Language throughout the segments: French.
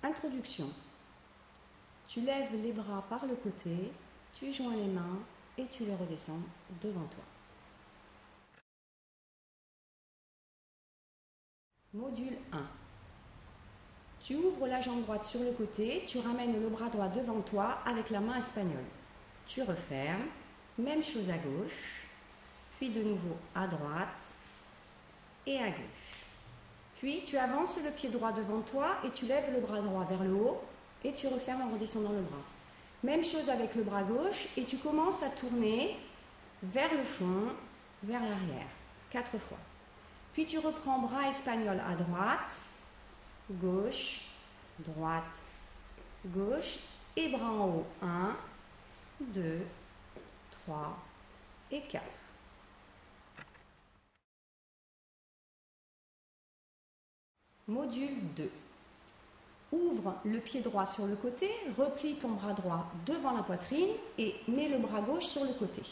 Introduction. Tu lèves les bras par le côté, tu joins les mains et tu les redescends devant toi. Module 1. Tu ouvres la jambe droite sur le côté, tu ramènes le bras droit devant toi avec la main espagnole. Tu refermes, même chose à gauche, puis de nouveau à droite et à gauche. Puis tu avances le pied droit devant toi et tu lèves le bras droit vers le haut et tu refermes en redescendant le bras. Même chose avec le bras gauche et tu commences à tourner vers le fond, vers l'arrière, 4 fois. Puis tu reprends bras espagnol à droite, gauche, droite, gauche et bras en haut. 1, 2, 3 et 4. Module 2. Ouvre le pied droit sur le côté, replie ton bras droit devant la poitrine et mets le bras gauche sur le côté.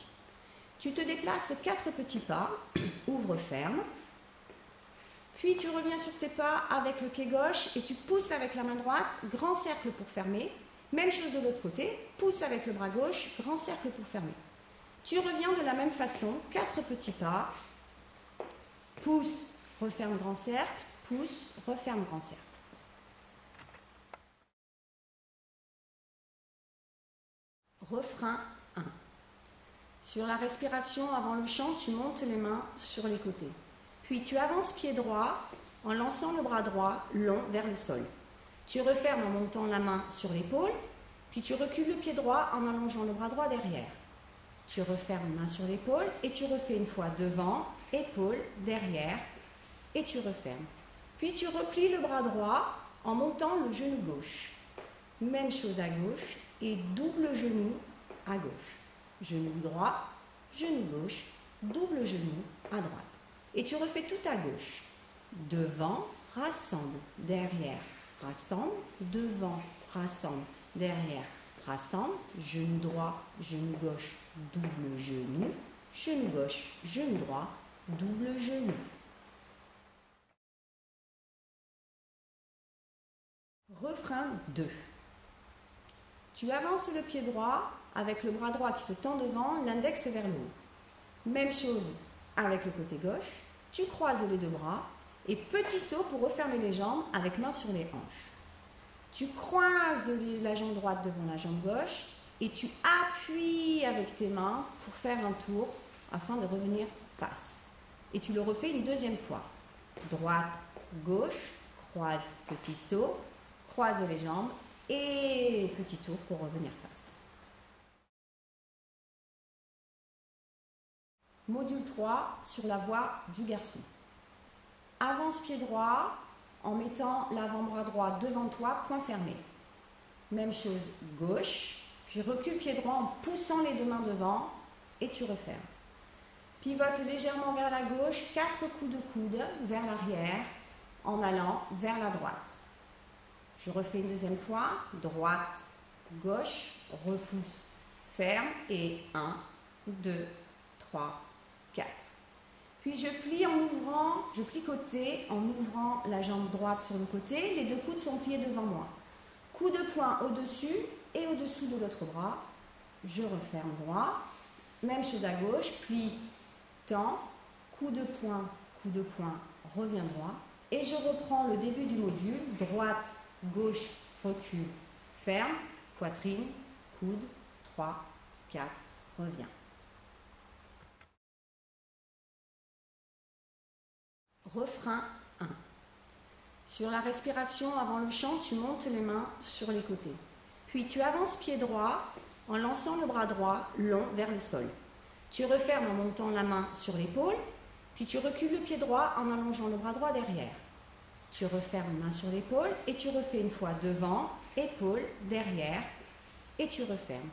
Tu te déplaces 4 petits pas, ouvre ferme, puis tu reviens sur tes pas avec le pied gauche et tu pousses avec la main droite, grand cercle pour fermer. Même chose de l'autre côté, pousse avec le bras gauche, grand cercle pour fermer. Tu reviens de la même façon, 4 petits pas, pousse, referme grand cercle, pousse, referme grand cercle. Refrain 1. Sur la respiration avant le chant, tu montes les mains sur les côtés. Puis tu avances pied droit en lançant le bras droit long vers le sol. Tu refermes en montant la main sur l'épaule, puis tu recules le pied droit en allongeant le bras droit derrière. Tu refermes main sur l'épaule et tu refais une fois devant, épaule, derrière et tu refermes. Puis tu replies le bras droit en montant le genou gauche. Même chose à gauche et double genou à gauche. Genou droit, genou gauche, double genou à droite. Et tu refais tout à gauche. Devant, rassemble, derrière, rassemble, devant, rassemble, derrière, rassemble, genou droit, genou gauche, double genou, genou gauche, genou droit, double genou. Refrain 2. Tu avances le pied droit avec le bras droit qui se tend devant, l'index vers le haut. Même chose avec le côté gauche, tu croises les deux bras et petit saut pour refermer les jambes avec main sur les hanches. Tu croises la jambe droite devant la jambe gauche et tu appuies avec tes mains pour faire un tour afin de revenir face. Et tu le refais une deuxième fois. Droite, gauche, croise, petit saut, croise les jambes et petit tour pour revenir face. Module 3 sur la voix du garçon. Avance pied droit en mettant l'avant-bras droit devant toi, poing fermé. Même chose gauche, puis recule pied droit en poussant les deux mains devant et tu refermes. Pivote légèrement vers la gauche, 4 coups de coude vers l'arrière en allant vers la droite. Je refais une deuxième fois, droite, gauche, repousse, ferme et 1, 2, 3, 4. Puis je plie côté en ouvrant la jambe droite sur le côté, les deux coudes sont pliés devant moi. Coup de poing au-dessus et au-dessous de l'autre bras. Je referme droit, même chose à gauche, plie, tend, coup de poing, reviens droit. Et je reprends le début du module, droite, gauche, recule, ferme, poitrine, coude, 3, 4, reviens. Refrain 1. Sur la respiration avant le chant, tu montes les mains sur les côtés. Puis tu avances pied droit en lançant le bras droit long vers le sol. Tu refermes en montant la main sur l'épaule, puis tu recules le pied droit en allongeant le bras droit derrière. Tu refermes main sur l'épaule et tu refais une fois devant, épaule, derrière et tu refermes.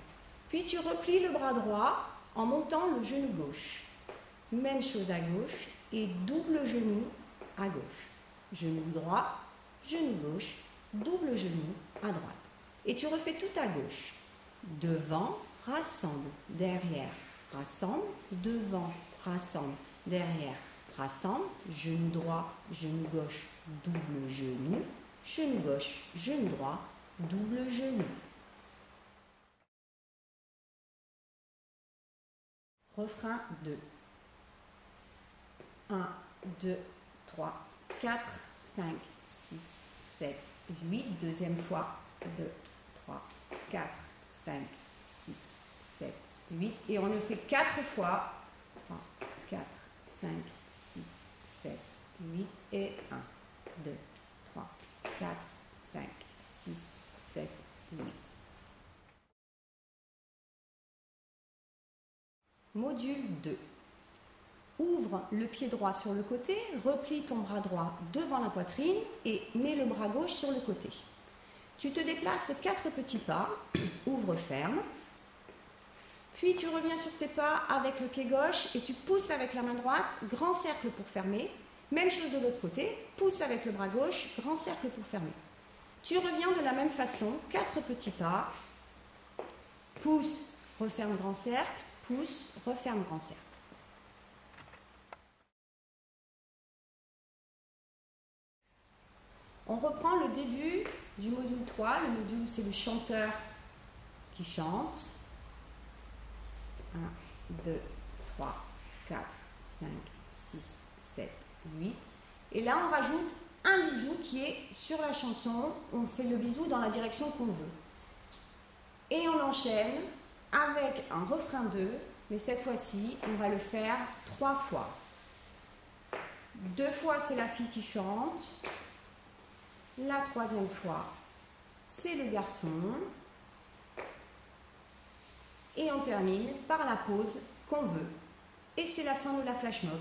Puis tu replies le bras droit en montant le genou gauche. Même chose à gauche et double genou à gauche. Genou droit, genou gauche, double genou à droite. Et tu refais tout à gauche. Devant, rassemble, derrière, rassemble, devant, rassemble, derrière, rassemble, genou droit, genou gauche, double genou, genou gauche, genou droit, double genou. Refrain 2. 1, 2, 3, 4, 5, 6, 7, 8. Deuxième fois. 2, 3, 4, 5, 6, 7, 8. Et on le fait 4 fois. 3, 4, 5, 6, 7, 8 et 1, 2, 3, 4, 5, 6, 7, 8. Module 2. Ouvre le pied droit sur le côté, replie ton bras droit devant la poitrine et mets le bras gauche sur le côté. Tu te déplaces 4 petits pas, ouvre ferme, puis tu reviens sur tes pas avec le pied gauche et tu pousses avec la main droite, grand cercle pour fermer. Même chose de l'autre côté, pousse avec le bras gauche, grand cercle pour fermer. Tu reviens de la même façon, 4 petits pas, pousse, referme grand cercle, pousse, referme grand cercle. On reprend le début du module 3. Le module, c'est le chanteur qui chante. 1, 2, 3, 4, 5, 6, 7, 8. Et là, on rajoute un bisou qui est sur la chanson. On fait le bisou dans la direction qu'on veut. Et on enchaîne avec un refrain 2. Mais cette fois-ci, on va le faire 3 fois. 2 fois, c'est la fille qui chante. La 3e fois, c'est le garçon. Et on termine par la pause qu'on veut. Et c'est la fin de la flash mob.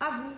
À vous!